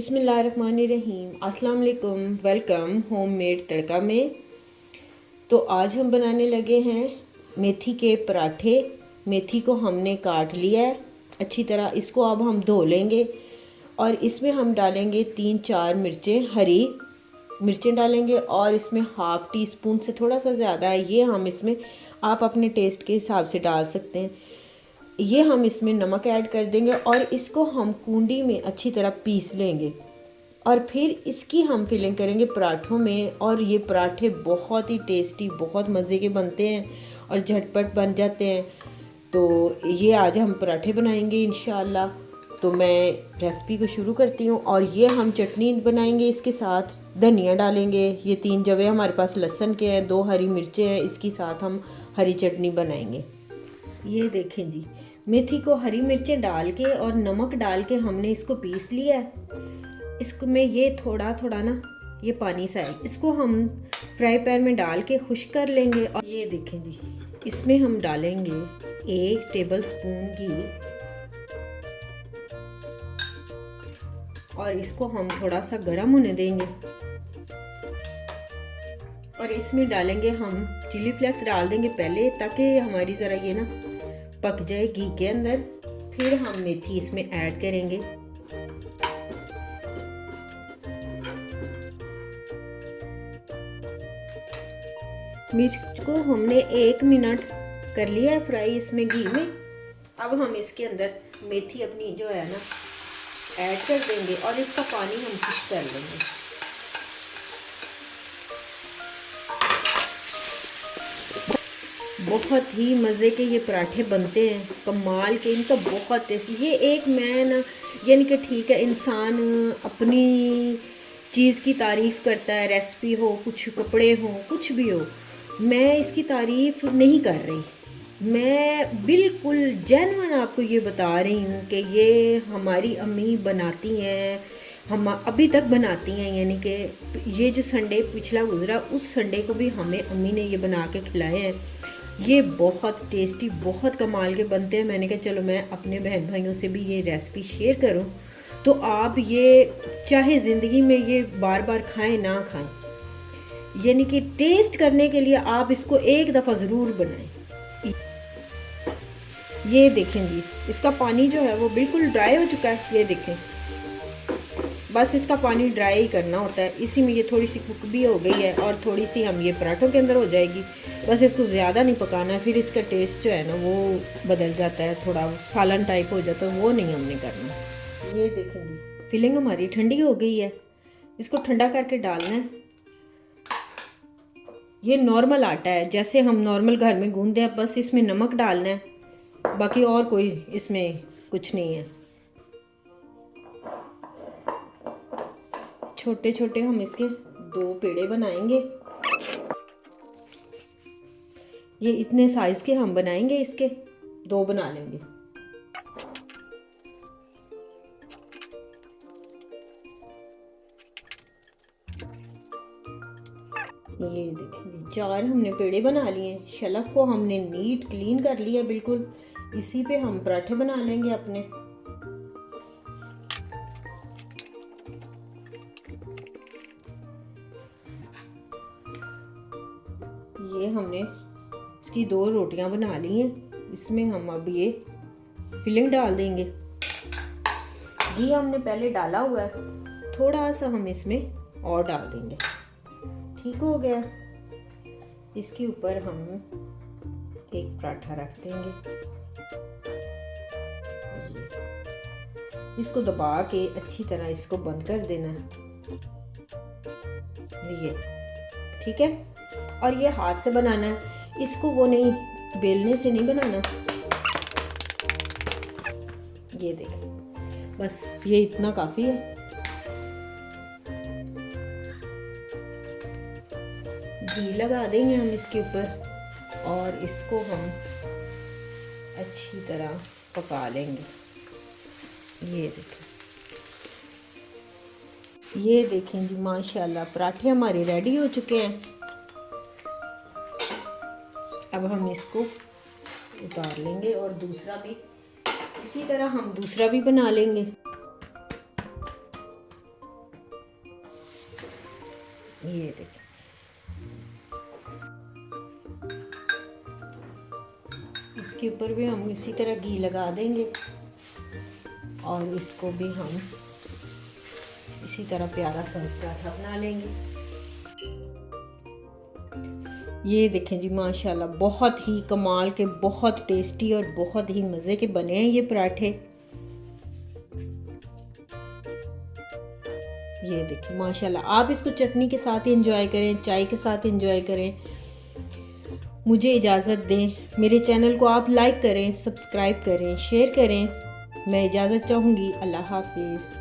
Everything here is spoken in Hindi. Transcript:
बिस्मिल्लाहिर्रहमानिर्रहीम। अस्सलाम वालेकुम। वेलकम होममेड तड़का में। तो आज हम बनाने लगे हैं मेथी के पराठे। मेथी को हमने काट लिया है अच्छी तरह। इसको अब हम धो लेंगे और इसमें हम डालेंगे 3-4 मिर्चें, हरी मिर्चें डालेंगे और इसमें हाफ़ टी स्पून से थोड़ा सा ज़्यादा है, ये हम इसमें आप अपने टेस्ट के हिसाब से डाल सकते हैं। ये हम इसमें नमक ऐड कर देंगे और इसको हम कूंडी में अच्छी तरह पीस लेंगे और फिर इसकी हम फिलिंग करेंगे पराठों में। और ये पराठे बहुत ही टेस्टी, बहुत मज़े के बनते हैं और झटपट बन जाते हैं। तो ये आज हम पराठे बनाएंगे इंशाल्लाह। तो मैं रेसिपी को शुरू करती हूँ। और ये हम चटनी बनाएंगे, इसके साथ धनिया डालेंगे। ये 3 जवे हमारे पास लहसुन के हैं, 2 हरी मिर्चें हैं, इसके साथ हम हरी चटनी बनाएंगे। ये देखें जी, मेथी को हरी मिर्चें डाल के और नमक डाल के हमने इसको पीस लिया है। इसको में ये थोड़ा थोड़ा ना ये पानी सा है, इसको हम फ्राई पैन में डाल के खुश्क कर लेंगे। और ये देखें जी, इसमें हम डालेंगे 1 टेबल स्पून घी और इसको हम थोड़ा सा गर्म होने देंगे। और इसमें डालेंगे हम चिली फ्लेक्स डाल देंगे पहले, ताकि हमारी ज़रा ये ना पक जाए घी के अंदर। फिर हम मेथी इसमें ऐड करेंगे। मिर्च को हमने 1 मिनट कर लिया है फ्राई इसमें घी में। अब हम इसके अंदर मेथी अपनी जो है ना ऐड कर देंगे और इसका पानी हम खुश्क कर लेंगे। बहुत ही मज़े के ये पराठे बनते हैं, कमाल के, इनका बहुत टेस्टी। ये एक मैं ना यानी कि ठीक है, इंसान अपनी चीज़ की तारीफ़ करता है, रेसिपी हो, कुछ कपड़े हो, कुछ भी हो। मैं इसकी तारीफ़ नहीं कर रही, मैं बिल्कुल जेन्युइन आपको ये बता रही हूँ कि ये हमारी अम्मी बनाती हैं, हम अभी तक बनाती हैं। यानी कि ये जो संडे पिछला गुजरा, उस संडे को भी हमें अम्मी ने ये बना के खिलाए हैं। ये बहुत टेस्टी, बहुत कमाल के बनते हैं। मैंने कहा चलो मैं अपने बहन भाइयों से भी ये रेसिपी शेयर करूं। तो आप ये चाहे ज़िंदगी में ये बार बार खाएं ना खाएं, यानी कि टेस्ट करने के लिए आप इसको एक दफ़ा ज़रूर बनाएं। ये देखें जी, इसका पानी जो है वो बिल्कुल ड्राई हो चुका है। ये देखें, बस इसका पानी ड्राई करना होता है। इसी में ये थोड़ी सी कुक भी हो गई है और थोड़ी सी हम ये पराठों के अंदर हो जाएगी। बस इसको ज़्यादा नहीं पकाना है, फिर इसका टेस्ट जो है ना वो बदल जाता है, थोड़ा सालन टाइप हो जाता है, वो नहीं हमने करना। ये देखें जी, फिलिंग हमारी ठंडी हो गई है। इसको ठंडा करके डालना है। ये नॉर्मल आटा है, जैसे हम नॉर्मल घर में गूंदते हैं, बस इसमें नमक डालना है, बाकी और कोई इसमें कुछ नहीं है। छोटे छोटे हम इसके 2 पेड़े बनाएंगे। ये इतने साइज के हम बनाएंगे, इसके 2 बना लेंगे। ये देखिए 4 हमने पेड़े बना लिए। शलफ को हमने नीट क्लीन कर लिया बिल्कुल। इसी पे हम पराठे बना लेंगे अपने। ये हमने इसकी 2 रोटियां बना ली हैं। इसमें हम अब ये फिलिंग डाल देंगे। घी हमने पहले डाला हुआ है, थोड़ा सा हम इसमें और डाल देंगे। ठीक हो गया। इसके ऊपर हम एक पराठा रख देंगे। इसको दबा के अच्छी तरह इसको बंद कर देना है। ये ठीक है। और ये हाथ से बनाना है, इसको वो नहीं, बेलने से नहीं बनाना। ये देखें, बस ये इतना काफ़ी है। घी लगा देंगे हम इसके ऊपर और इसको हम अच्छी तरह पका लेंगे। ये देखें जी, माशाल्लाह पराठे हमारे रेडी हो चुके हैं। अब हम इसको उतार लेंगे और दूसरा भी इसी तरह हम दूसरा भी बना लेंगे। ये देखिए, इसके ऊपर भी हम इसी तरह घी लगा देंगे और इसको भी हम इसी तरह प्यारा सा पराठा बना लेंगे। ये देखें जी, माशाल्लाह बहुत ही कमाल के, बहुत टेस्टी और बहुत ही मज़े के बने हैं ये पराठे। ये देखिए माशाल्लाह, आप इसको चटनी के साथ एंजॉय करें, चाय के साथ एंजॉय करें। मुझे इजाज़त दें, मेरे चैनल को आप लाइक करें, सब्सक्राइब करें, शेयर करें। मैं इजाज़त चाहूँगी। अल्लाह हाफिज़।